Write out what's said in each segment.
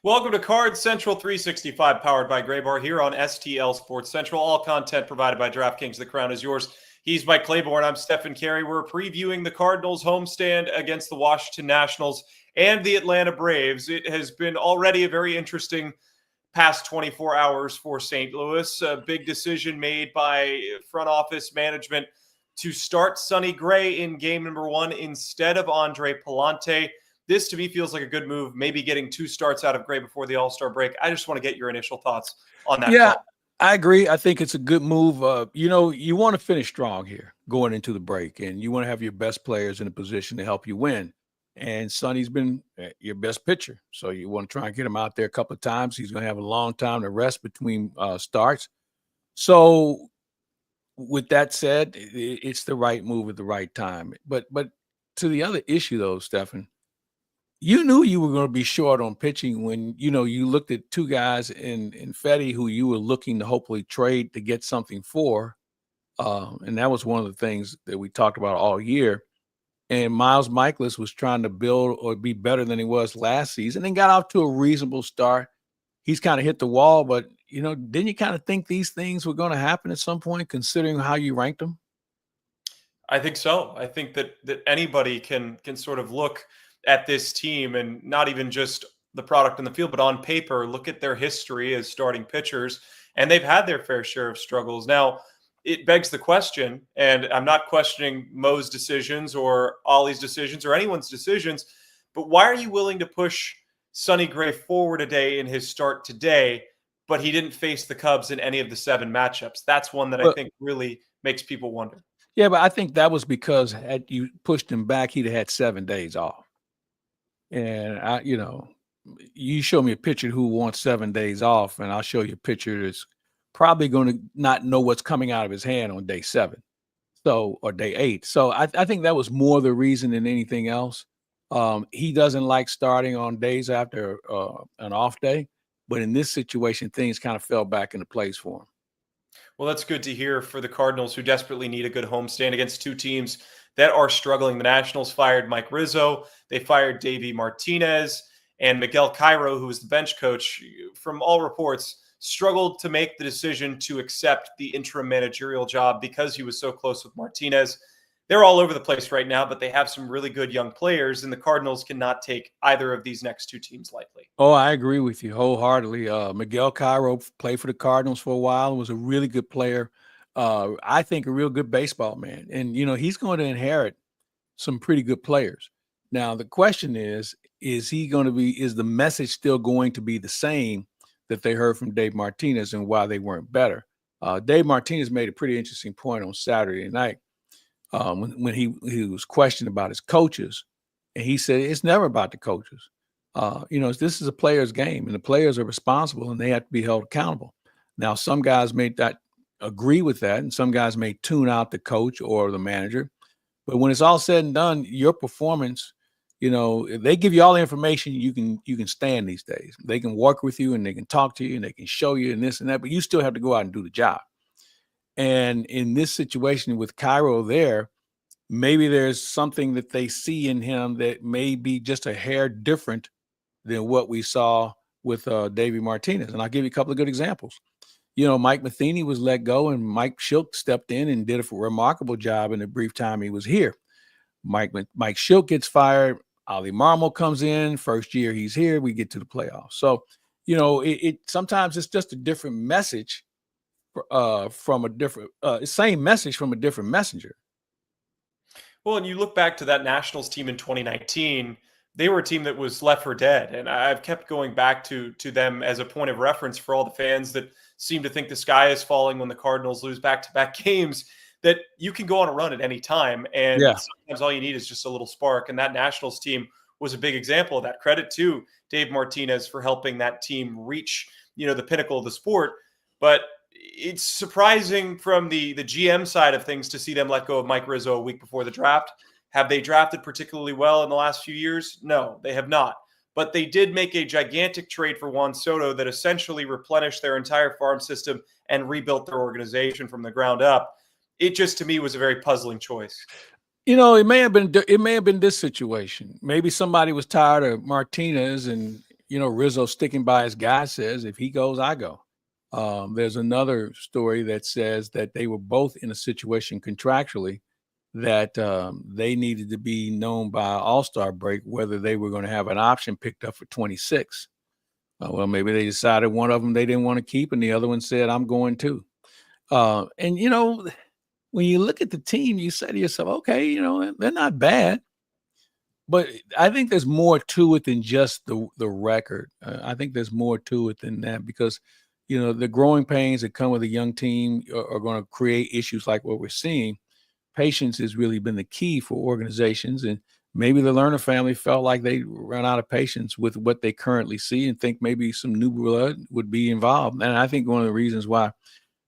Welcome to Card Central 365, powered by Graybar here on STL Sports Central. All content provided by DraftKings. The crown is yours. He's Mike Claiborne. I'm Stefan Caray. We're previewing the Cardinals' homestand against the Washington Nationals and the Atlanta Braves. It has been already a very interesting past 24 hours for St. Louis. A big decision made by front office management to start Sonny Gray in game number one instead of Andre Palante. This, to me, feels like a good move, maybe getting 2 starts out of Gray before the All-Star break. I just want to get your initial thoughts on that. Yeah, I agree. I think it's a good move. You want to finish strong here going into the break, and you want to have your best players in a position to help you win. And Sonny's been your best pitcher, so you want to try and get him out there a couple of times. He's going to have a long time to rest between starts. So with that said, it's the right move at the right time. But to the other issue, though, Stefan, you knew you were going to be short on pitching when, you looked at 2 guys in Fetty who you were looking to hopefully trade to get something for. And that was one of the things that we talked about all year. And Miles Mikolas was trying to build or be better than he was last season and got off to a reasonable start. He's kind of hit the wall, but, didn't you kind of think these things were going to happen at some point, considering how you ranked them? I think so. I think that anybody can sort of look at this team and not even just the product in the field, but on paper, look at their history as starting pitchers, and they've had their fair share of struggles. Now, it begs the question, and I'm not questioning Mo's decisions or Ollie's decisions or anyone's decisions, but why are you willing to push Sonny Gray forward a day in his start today, but he didn't face the Cubs in any of the 7 matchups? That's one that I think really makes people wonder. Yeah, but I think that was because had you pushed him back, he'd have had 7 days off. And you show me a pitcher who wants 7 days off, and I'll show you a pitcher that's probably going to not know what's coming out of his hand on day 7, or day 8. So I think that was more the reason than anything else. He doesn't like starting on days after an off day, but in this situation, things kind of fell back into place for him. Well, that's good to hear for the Cardinals, who desperately need a good homestand against 2 teams that are struggling. The Nationals fired Mike Rizzo. They fired Davey Martinez. And Miguel Cairo, who was the bench coach, from all reports, struggled to make the decision to accept the interim managerial job because he was so close with Martinez. They're all over the place right now, but they have some really good young players, and the Cardinals cannot take either of these next 2 teams lightly. Oh, I agree with you wholeheartedly. Miguel Cairo played for the Cardinals for a while, was a really good player. I think a real good baseball man. And, he's going to inherit some pretty good players. Now, the question is the message still going to be the same that they heard from Dave Martinez and why they weren't better? Dave Martinez made a pretty interesting point on Saturday night when he was questioned about his coaches. And he said, it's never about the coaches. This is a player's game, and the players are responsible and they have to be held accountable. Now, some guys may not agree with that, and some guys may tune out the coach or the manager. But when it's all said and done, your performance, if they give you all the information you can stand these days. They can work with you and they can talk to you and they can show you and this and that, but you still have to go out and do the job. And in this situation with Cairo there, maybe there's something that they see in him that may be just a hair different than what we saw with Davey Martinez. And I'll give you a couple of good examples. Mike Matheny was let go, and Mike Shilk stepped in and did a remarkable job in the brief time he was here. Mike Shilk gets fired. Ali Marmol comes in. First year he's here, we get to the playoffs. So, it sometimes it's just a different message from a different same message from a different messenger. Well, and you look back to that Nationals team in 2019, they were a team that was left for dead. And I've kept going back to them as a point of reference for all the fans that seem to think the sky is falling when the Cardinals lose back-to-back games, that you can go on a run at any time. And sometimes all you need is just a little spark. And that Nationals team was a big example of that. Credit to Dave Martinez for helping that team reach, the pinnacle of the sport. But it's surprising from the GM side of things to see them let go of Mike Rizzo a week before the draft. Have they drafted particularly well in the last few years? No, they have not. But they did make a gigantic trade for Juan Soto that essentially replenished their entire farm system and rebuilt their organization from the ground up. It just, to me, was a very puzzling choice. It may have been this situation. Maybe somebody was tired of Martinez and Rizzo sticking by his guy says, if he goes, I go. There's another story that says that they were both in a situation contractually that they needed to be known by All-Star break whether they were going to have an option picked up for 26. Well, maybe they decided one of them they didn't want to keep, and the other one said, I'm going too. And, when you look at the team, you say to yourself, okay, they're not bad. But I think there's more to it than just the record. I think there's more to it than that because, the growing pains that come with a young team are going to create issues like what we're seeing. Patience has really been the key for organizations. And maybe the Lerner family felt like they ran out of patience with what they currently see and think maybe some new blood would be involved. And I think one of the reasons why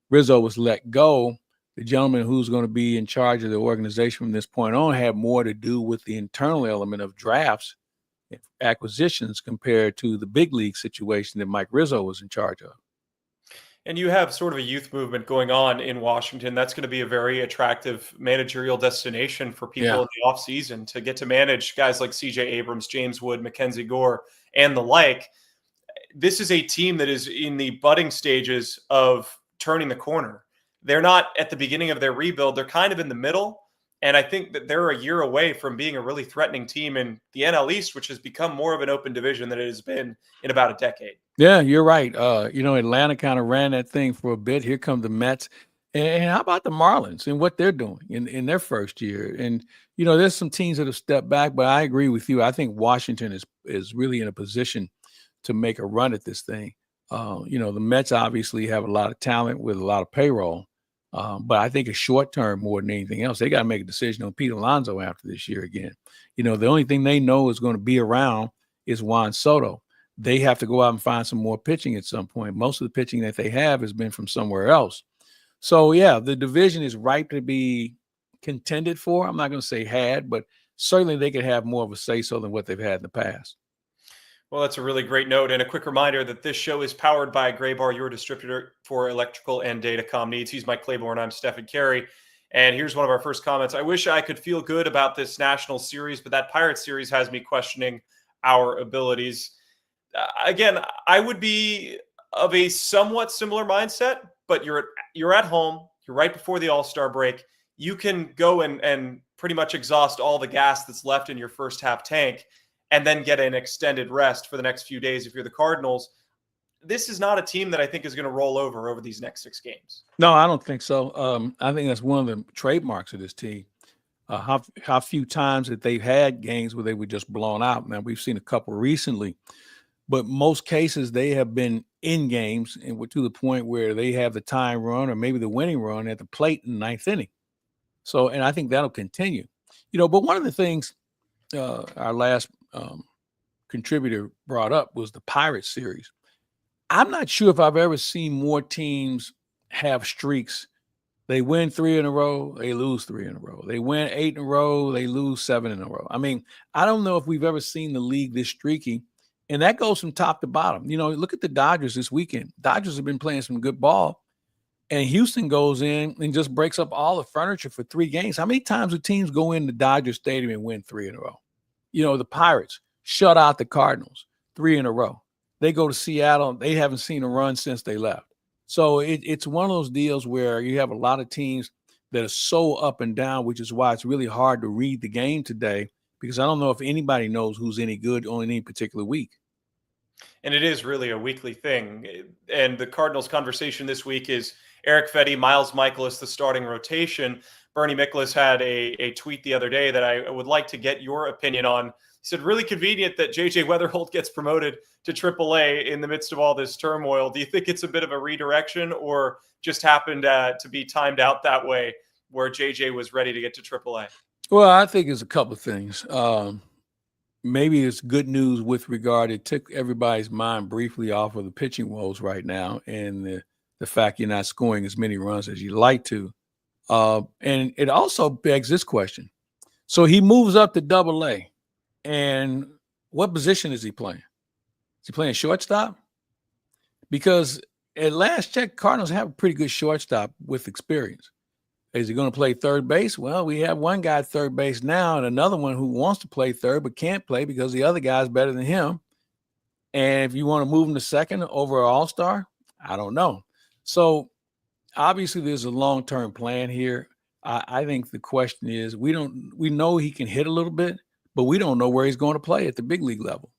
Rizzo was let go, the gentleman who's going to be in charge of the organization from this point on had more to do with the internal element of drafts, acquisitions compared to the big league situation that Mike Rizzo was in charge of. And you have sort of a youth movement going on in Washington. That's going to be a very attractive managerial destination for people in the offseason to get to manage guys like CJ Abrams, James Wood, Mackenzie Gore, and the like. This is a team that is in the budding stages of turning the corner. They're not at the beginning of their rebuild. They're kind of in the middle. And I think that they're a year away from being a really threatening team in the NL East, which has become more of an open division than it has been in about a decade. Yeah, you're right. Atlanta kind of ran that thing for a bit. Here come the Mets. And how about the Marlins and what they're doing in their first year? And, there's some teams that have stepped back, but I agree with you. I think Washington is really in a position to make a run at this thing. The Mets obviously have a lot of talent with a lot of payroll. But I think it's short term more than anything else. They got to make a decision on Pete Alonso after this year again. The only thing they know is going to be around is Juan Soto. They have to go out and find some more pitching at some point. Most of the pitching that they have has been from somewhere else. So, yeah, the division is ripe to be contended for. I'm not going to say had, but certainly they could have more of a say-so than what they've had in the past. Well, that's a really great note. And a quick reminder that this show is powered by Graybar, your distributor for electrical and datacom needs. He's Mike Claiborne. I'm Stefan Caray. And here's one of our first comments. I wish I could feel good about this national series, but that Pirates series has me questioning our abilities. Again, I would be of a somewhat similar mindset, but you're at home. You're right before the All-Star break. You can go and pretty much exhaust all the gas that's left in your first half tank and then get an extended rest for the next few days if you're the Cardinals. This is not a team that I think is going to roll over these next 6 games. No, I don't think so. I think that's one of the trademarks of this team. How few times that they've had games where they were just blown out. Now, we've seen a couple recently, but most cases they have been in games and we're to the point where they have the tying run or maybe the winning run at the plate in the 9th inning. So, and I think that'll continue. But one of the things our last contributor brought up was the Pirates series. I'm not sure if I've ever seen more teams have streaks. They win 3 in a row, they lose 3 in a row. They win 8 in a row, they lose 7 in a row. I mean, I don't know if we've ever seen the league this streaky, and that goes from top to bottom. Look at the Dodgers this weekend. Dodgers have been playing some good ball, and Houston goes in and just breaks up all the furniture for 3 games. How many times do teams go into Dodger Stadium and win 3 in a row? The Pirates shut out the Cardinals 3 in a row. They go to Seattle. They haven't seen a run since they left. So it's one of those deals where you have a lot of teams that are so up and down, which is why it's really hard to read the game today, because I don't know if anybody knows who's any good on any particular week. And it is really a weekly thing. And the Cardinals conversation this week is Eric Fedde, Miles Michaelis, the starting rotation. Bernie Miklasz had a tweet the other day that I would like to get your opinion on. He said, really convenient that J.J. Weatherholt gets promoted to AAA in the midst of all this turmoil. Do you think it's a bit of a redirection or just happened to be timed out that way where J.J. was ready to get to AAA? Well, I think it's a couple of things. Maybe it's good news with regard. It took everybody's mind briefly off of the pitching woes right now and the fact you're not scoring as many runs as you'd like to. And it also begs this question. So he moves up to AA. And what position is he playing? Is he playing shortstop? Because at last check, Cardinals have a pretty good shortstop with experience. Is he going to play third base? Well, we have one guy at third base now and another one who wants to play third but can't play because the other guy's better than him. And if you want to move him to second over an all-star, I don't know. So obviously there's a long-term plan here. I think the question is we know he can hit a little bit, but we don't know where he's going to play at the big league level.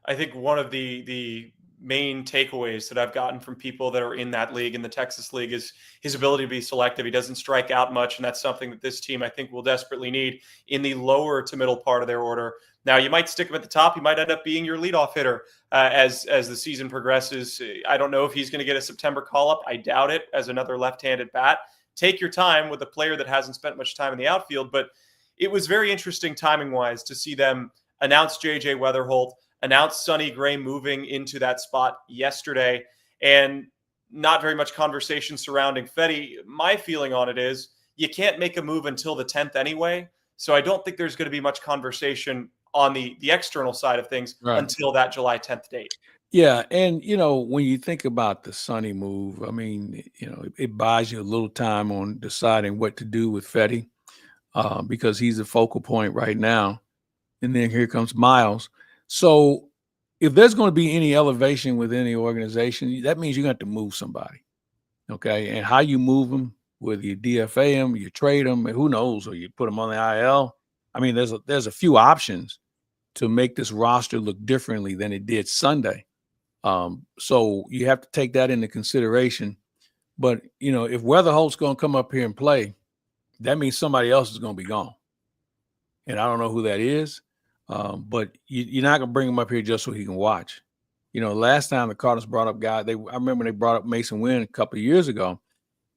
I think one of the main takeaways that I've gotten from people that are in that league, in the Texas League, is his ability to be selective. He doesn't strike out much, and that's something that this team, I think, will desperately need in the lower to middle part of their order. Now, you might stick him at the top. He might end up being your leadoff hitter as the season progresses. I don't know if he's going to get a September call-up. I doubt it, as another left-handed bat. Take your time with a player that hasn't spent much time in the outfield, but it was very interesting timing-wise to see them announce J.J. Weatherholt, announced Sonny Gray moving into that spot yesterday, and not very much conversation surrounding Fedde. My feeling on it is you can't make a move until the 10th anyway, so I don't think there's going to be much conversation on the external side of things until that July 10th date. Yeah, and when you think about the Sonny move, I mean, it buys you a little time on deciding what to do with Fedde because he's the focal point right now. And then here comes Miles. So if there's going to be any elevation within the organization, that means you're going to have to move somebody. Okay. And how you move them, whether you DFA them, you trade them, who knows, or you put them on the IL. I mean, there's a few options to make this roster look differently than it did Sunday. So you have to take that into consideration. But, if Weatherholt's going to come up here and play, that means somebody else is going to be gone. And I don't know who that is. But you're not going to bring him up here just so he can watch. Last time the Cardinals brought up guys, I remember they brought up Mason Wynn a couple of years ago,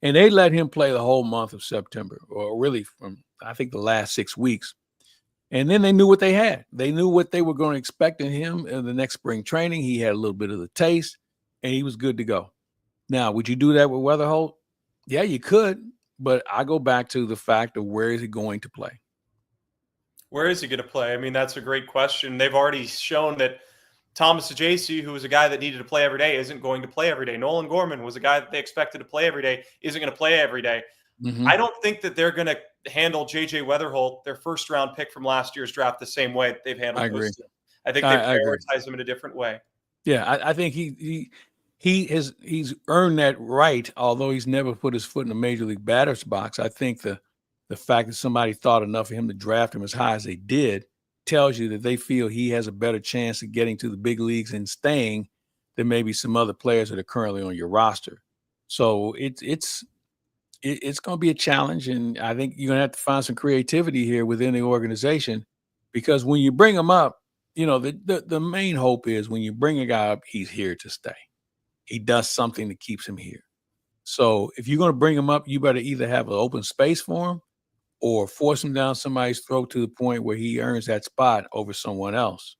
and they let him play the whole month of September, or really from, I think, the last 6 weeks. And then they knew what they had. They knew what they were going to expect in him in the next spring training. He had a little bit of the taste, and he was good to go. Now, would you do that with Weatherholt? Yeah, you could, but I go back to the fact of where is he going to play? Where is he going to play? I mean, that's a great question. They've already shown that Thomas Ajaysu, who was a guy that needed to play every day, isn't going to play every day. Nolan Gorman was a guy that they expected to play every day, isn't going to play every day. Mm-hmm. I don't think that they're going to handle J.J. Weatherholt, their first-round pick from last year's draft, the same way that they've handled those two. I think they prioritize him in a different way. Yeah, I think he's earned that right, although he's never put his foot in a major league batter's box. I think the fact that somebody thought enough of him to draft him as high as they did tells you that they feel he has a better chance of getting to the big leagues and staying than maybe some other players that are currently on your roster. So it's going to be a challenge, and I think you're going to have to find some creativity here within the organization, because when you bring him up, the main hope is when you bring a guy up, he's here to stay. He does something that keeps him here. So if you're going to bring him up, you better either have an open space for him or force him down somebody's throat to the point where he earns that spot over someone else.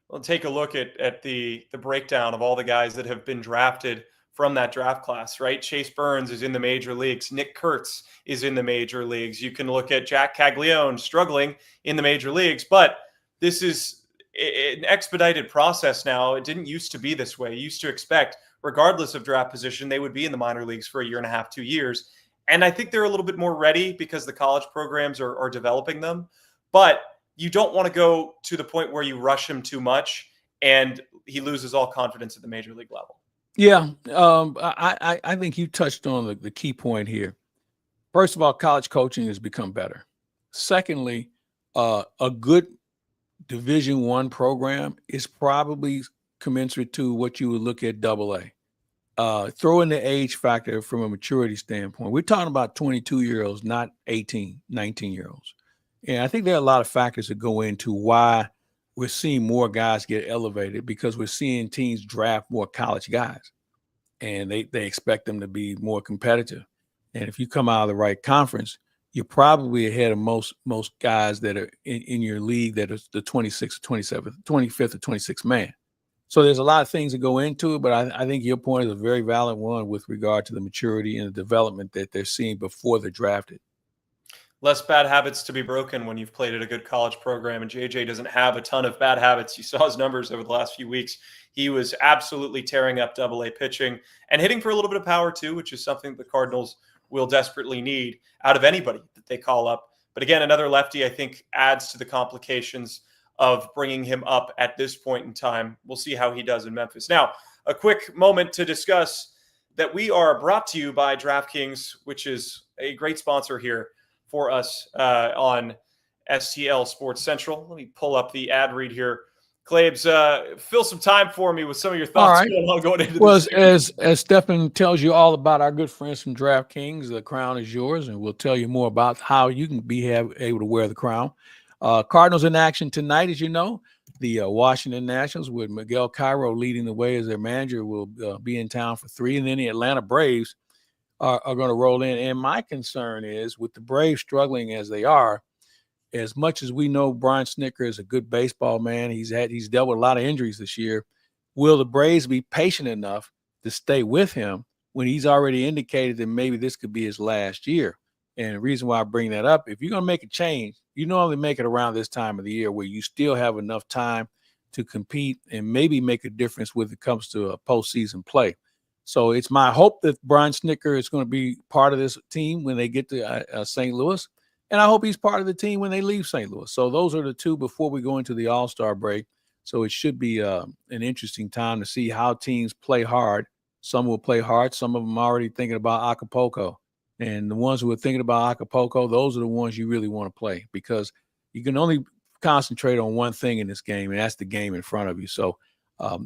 Well, take a look at the breakdown of all the guys that have been drafted from that draft class, right? Chase Burns is in the major leagues. Nick Kurtz is in the major leagues. You can look at Jack Caglione struggling in the major leagues, but this is an expedited process now. It didn't used to be this way. You used to expect, regardless of draft position, they would be in the minor leagues for a year and a half, 2 years. And I think they're a little bit more ready because the college programs are developing them. But you don't want to go to the point where you rush him too much and he loses all confidence at the major league level. Yeah, I think you touched on the key point here. First of all, college coaching has become better. Secondly, a good Division I program is probably commensurate to what you would look at AA. Throw in the age factor from a maturity standpoint. We're talking about 22-year-olds, not 18, 19-year-olds. And I think there are a lot of factors that go into why we're seeing more guys get elevated, because we're seeing teams draft more college guys, and they expect them to be more competitive. And if you come out of the right conference, you're probably ahead of most guys that are in your league that is the 26th, 27th, 25th, or 26th man. So there's a lot of things that go into it, but I think your point is a very valid one with regard to the maturity and the development that they're seeing before they're drafted. Less bad habits to be broken when you've played at a good college program, and JJ doesn't have a ton of bad habits. You saw his numbers over the last few weeks. He was absolutely tearing up AA pitching and hitting for a little bit of power too, which is something the Cardinals will desperately need out of anybody that they call up. But again, another lefty, I think, adds to the complications of bringing him up at this point in time. We'll see how he does in Memphis. Now, a quick moment to discuss that we are brought to you by DraftKings, which is a great sponsor here for us on STL Sports Central. Let me pull up the ad read here. Claibs, fill some time for me with some of your thoughts going into this. As Stefan tells you all about our good friends from DraftKings, the crown is yours, and we'll tell you more about how you can be able to wear the crown. Cardinals in action tonight, as you know. The Washington Nationals, with Miguel Cairo leading the way as their manager, will be in town for 3. And then the Atlanta Braves are going to roll in. And my concern is, with the Braves struggling as they are, as much as we know Brian Snitker is a good baseball man, he's dealt with a lot of injuries this year. Will the Braves be patient enough to stay with him when he's already indicated that maybe this could be his last year? And the reason why I bring that up, if you're going to make a change, you normally make it around this time of the year where you still have enough time to compete and maybe make a difference when it comes to a postseason play. So it's my hope that Brian Snitker is going to be part of this team when they get to St. Louis. And I hope he's part of the team when they leave St. Louis. So those are the two before we go into the All-Star break. So it should be an interesting time to see how teams play hard. Some will play hard. Some of them are already thinking about Acapulco. And the ones who are thinking about Acapulco, those are the ones you really want to play, because you can only concentrate on one thing in this game, and that's the game in front of you. So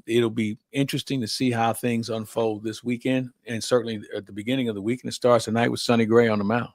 it'll be interesting to see how things unfold this weekend, and certainly at the beginning of the weekend. It starts tonight with Sonny Gray on the mound.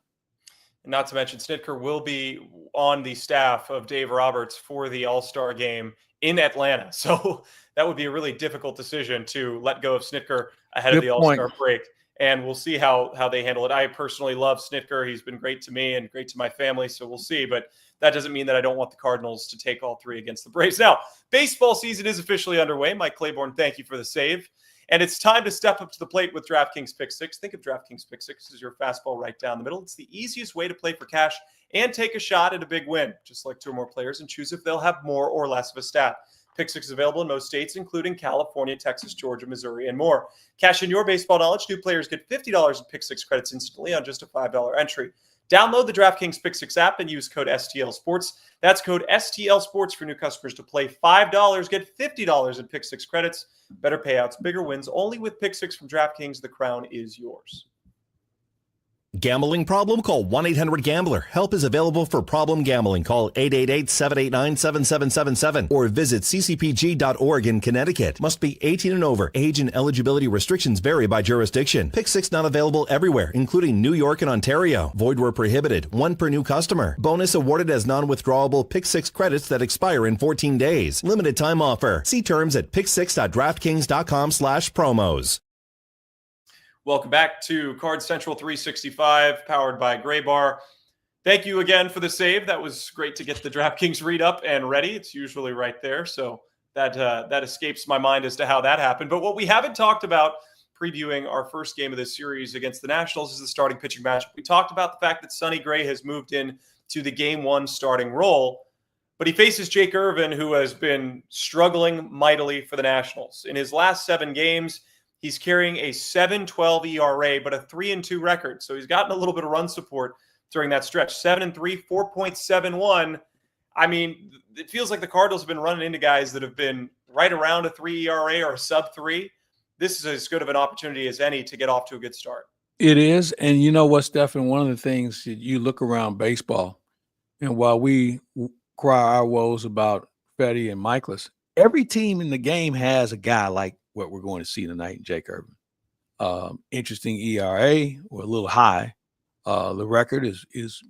Not to mention, Snitker will be on the staff of Dave Roberts for the All-Star game in Atlanta. So that would be a really difficult decision to let go of Snitker ahead of the All-Star break. And we'll see how they handle it. I personally love Snitker. He's been great to me and great to my family. So we'll see. But that doesn't mean that I don't want the Cardinals to take all 3 against the Braves. Now, baseball season is officially underway. Mike Claiborne, thank you for the save. And it's time to step up to the plate with DraftKings Pick 6. Think of DraftKings Pick 6 as your fastball right down the middle. It's the easiest way to play for cash and take a shot at a big win. Just select 2 or more players and choose if they'll have more or less of a stat. Pick 6 is available in most states, including California, Texas, Georgia, Missouri, and more. Cash in your baseball knowledge. New players get $50 in Pick 6 credits instantly on just a $5 entry. Download the DraftKings Pick 6 app and use code STL Sports. That's code STL Sports for new customers to play. $5, get $50 in Pick 6 credits. Better payouts, bigger wins. Only with Pick 6 from DraftKings. The crown is yours. Gambling problem? Call 1-800-GAMBLER. Help is available for problem gambling. Call 888-789-7777 or visit ccpg.org in Connecticut. Must be 18 and over. Age and eligibility restrictions vary by jurisdiction. Pick 6 not available everywhere, including New York and Ontario. Void where prohibited. 1 per new customer. Bonus awarded as non-withdrawable Pick 6 credits that expire in 14 days. Limited time offer. See terms at pick6.draftkings.com/promos. Welcome back to Card Central 365, powered by Gray Bar. Thank you again for the save. That was great to get the DraftKings read up and ready. It's usually right there, so that escapes my mind as to how that happened. But what we haven't talked about previewing our first game of this series against the Nationals is the starting pitching matchup. We talked about the fact that Sonny Gray has moved in to the Game 1 starting role, but he faces Jake Irvin, who has been struggling mightily for the Nationals. In his last 7 games, he's carrying a 7.12 ERA, but a 3-2 record. So he's gotten a little bit of run support during that stretch. 7-3, 4.71. I mean, it feels like the Cardinals have been running into guys that have been right around a 3 ERA or a sub-3. This is as good of an opportunity as any to get off to a good start. It is. And you know what, Stefan? One of the things that you look around baseball, and while we cry our woes about Fetty and Michaelis, every team in the game has a guy like what we're going to see tonight in Jake Irvin. Interesting ERA, or a little high. The record is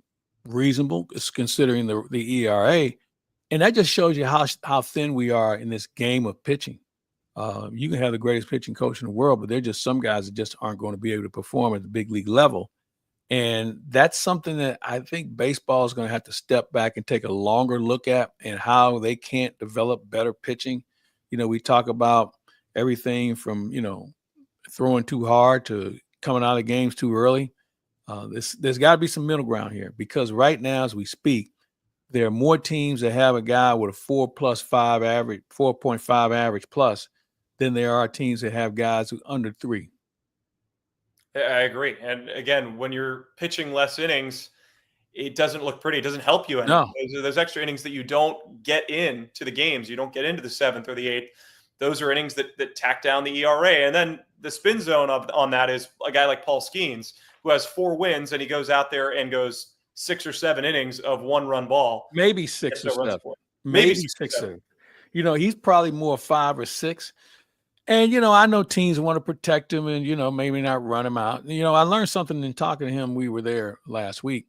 reasonable, it's considering the ERA. And that just shows you how thin we are in this game of pitching. You can have the greatest pitching coach in the world, but there are just some guys that just aren't going to be able to perform at the big league level. And that's something that I think baseball is going to have to step back and take a longer look at, and how they can't develop better pitching. You know, we talk about everything from, throwing too hard to coming out of games too early. There's got to be some middle ground here, because right now, as we speak, there are more teams that have a guy with a 4.5 average plus than there are teams that have guys who under 3. I agree. And again, when you're pitching less innings, it doesn't look pretty. It doesn't help you any. No. Those extra innings that you don't get into the games, you don't get into the 7th or the 8th. Those are innings that tack down the ERA. And then the spin zone on that is a guy like Paul Skeens, who has 4 wins, and he goes out there and goes 6 or 7 innings of 1-run ball. Maybe 6 or 7. Maybe 6 or 7. He's probably more 5 or 6. And, I know teams want to protect him and, maybe not run him out. I learned something in talking to him. We were there last week.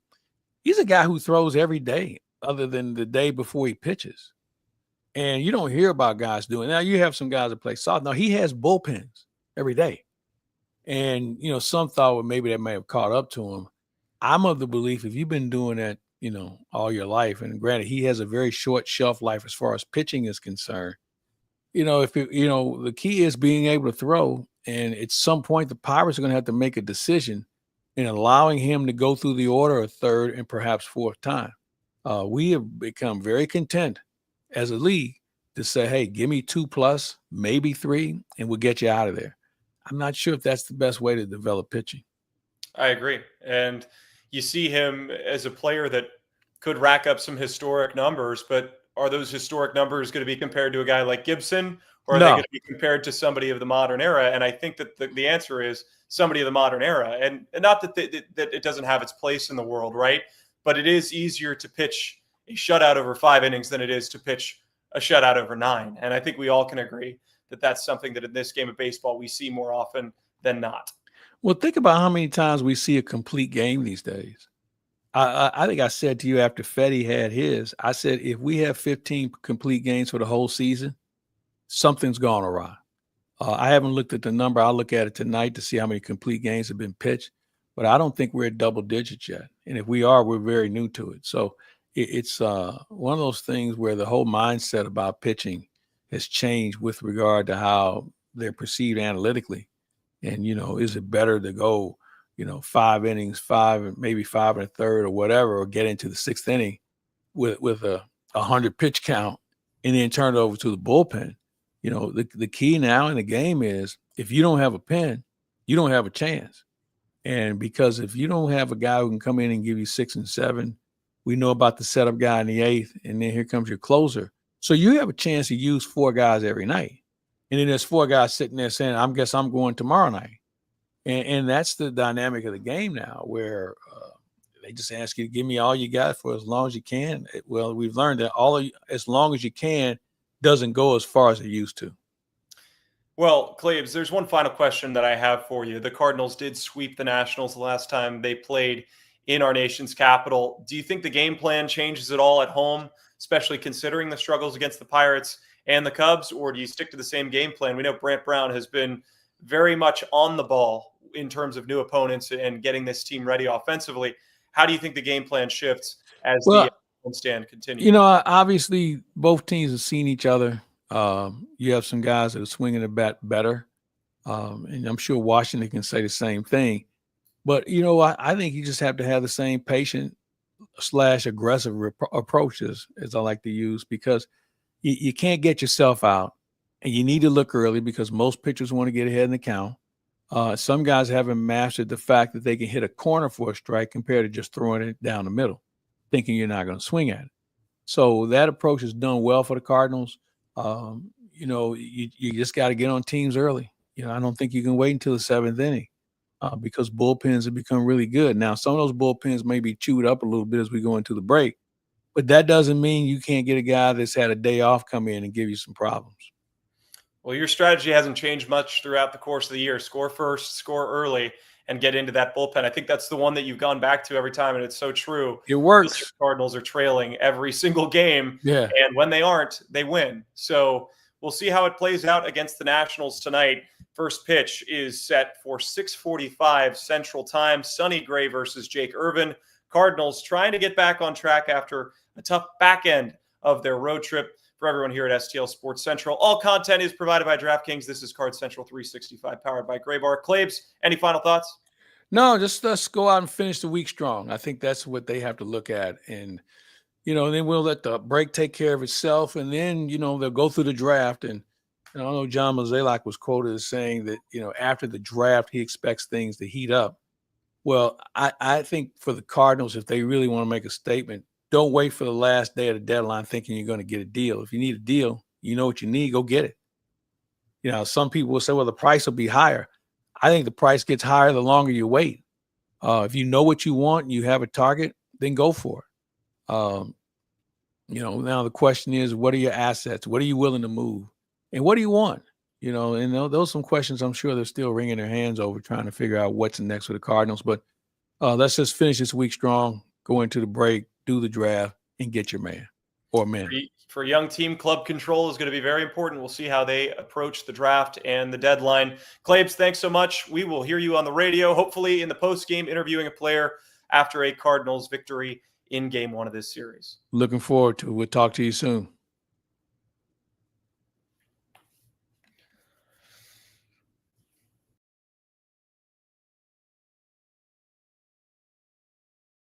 He's a guy who throws every day other than the day before he pitches. And you don't hear about guys doing that. Now, you have some guys that play soft. Now, he has bullpens every day. And, some thought, well, maybe that may have caught up to him. I'm of the belief if you've been doing that, all your life, and granted, he has a very short shelf life as far as pitching is concerned. The key is being able to throw. And at some point, the Pirates are going to have to make a decision in allowing him to go through the order a 3rd and perhaps 4th time. We have become very content as a league to say, hey, give me 2+, maybe 3, and we'll get you out of there. I'm not sure if that's the best way to develop pitching. I agree. And you see him as a player that could rack up some historic numbers, but are those historic numbers going to be compared to a guy like Gibson, or are they going to be compared to somebody of the modern era? And I think that the answer is somebody of the modern era. And not that it doesn't have its place in the world, right? But it is easier to pitch a shutout over 5 innings than it is to pitch a shutout over 9. And I think we all can agree that that's something that in this game of baseball we see more often than not. Well, think about how many times we see a complete game these days. I think I said to you after Fetty had his, I said, if we have 15 complete games for the whole season, something's gone awry. I haven't looked at the number. I'll look at it tonight to see how many complete games have been pitched, but I don't think we're at double digits yet. And if we are, we're very new to it. So it's one of those things where the whole mindset about pitching has changed with regard to how they're perceived analytically. And, is it better to go, 5 innings, 5, maybe 5 1/3 or whatever, or get into the 6th inning with a 100 pitch count and then turn it over to the bullpen? The key now in the game is if you don't have a pen, you don't have a chance. And because if you don't have a guy who can come in and give you 6 and 7, we know about the setup guy in the 8th, and then here comes your closer. So you have a chance to use 4 guys every night. And then there's 4 guys sitting there saying, I guess I'm going tomorrow night. And that's the dynamic of the game now, where they just ask you to give me all you got for as long as you can. Well, we've learned that as long as you can doesn't go as far as it used to. Well, Claibs, there's one final question that I have for you. The Cardinals did sweep the Nationals the last time they played in our nation's capital. Do you think the game plan changes at all at home, especially considering the struggles against the Pirates and the Cubs, or do you stick to the same game plan? We know Brant Brown has been very much on the ball in terms of new opponents and getting this team ready offensively. How do you think the game plan shifts as the homestand continues? Obviously both teams have seen each other. You have some guys that are swinging the bat better. And I'm sure Washington can say the same thing. But, I think you just have to have the same patient / aggressive approaches, as I like to use, because you can't get yourself out, and you need to look early because most pitchers want to get ahead in the count. Some guys haven't mastered the fact that they can hit a corner for a strike compared to just throwing it down the middle, thinking you're not going to swing at it. So that approach is done well for the Cardinals. You just got to get on teams early. I don't think you can wait until the 7th inning because bullpens have become really good. Now, some of those bullpens may be chewed up a little bit as we go into the break, but that doesn't mean you can't get a guy that's had a day off come in and give you some problems. Well, your strategy hasn't changed much throughout the course of the year. Score first, score early, and get into that bullpen. I think that's the one that you've gone back to every time, and it's so true. It works. The Cardinals are trailing every single game, yeah. And when they aren't, they win. So we'll see how it plays out against the Nationals tonight. First pitch is set for 6:45 Central Time. Sonny Gray versus Jake Irvin. Cardinals trying to get back on track after a tough back end of their road trip. For everyone here at STL Sports Central, all content is provided by DraftKings. This is Card Central 365, powered by Graybar. Claibs, any final thoughts? No, just let's go out and finish the week strong. I think that's what they have to look at. And, then we'll let the break take care of itself. And then, they'll go through the draft. And I know John Mozeliak was quoted as saying that, after the draft, he expects things to heat up. Well, I think for the Cardinals, if they really want to make a statement, don't wait for the last day of the deadline thinking you're going to get a deal. If you need a deal, you know what you need, go get it. You know, some people will say, well, the price will be higher. I think the price gets higher the longer you wait. If you know what you want and you have a target, then go for it. You know, now the question is, what are your assets? What are you willing to move? And what do you want? You know, and those are some questions I'm sure they're still wringing their hands over, trying to figure out what's next for the Cardinals. But let's just finish this week strong, go into the break, do the draft, and get your man or men. For a young team, club control is going to be very important. We'll see how they approach the draft and the deadline. Claibs, thanks so much. We will hear you on the radio, hopefully in the post-game interviewing a player after a Cardinals victory in Game 1 of this series. Looking forward to it. We'll talk to you soon.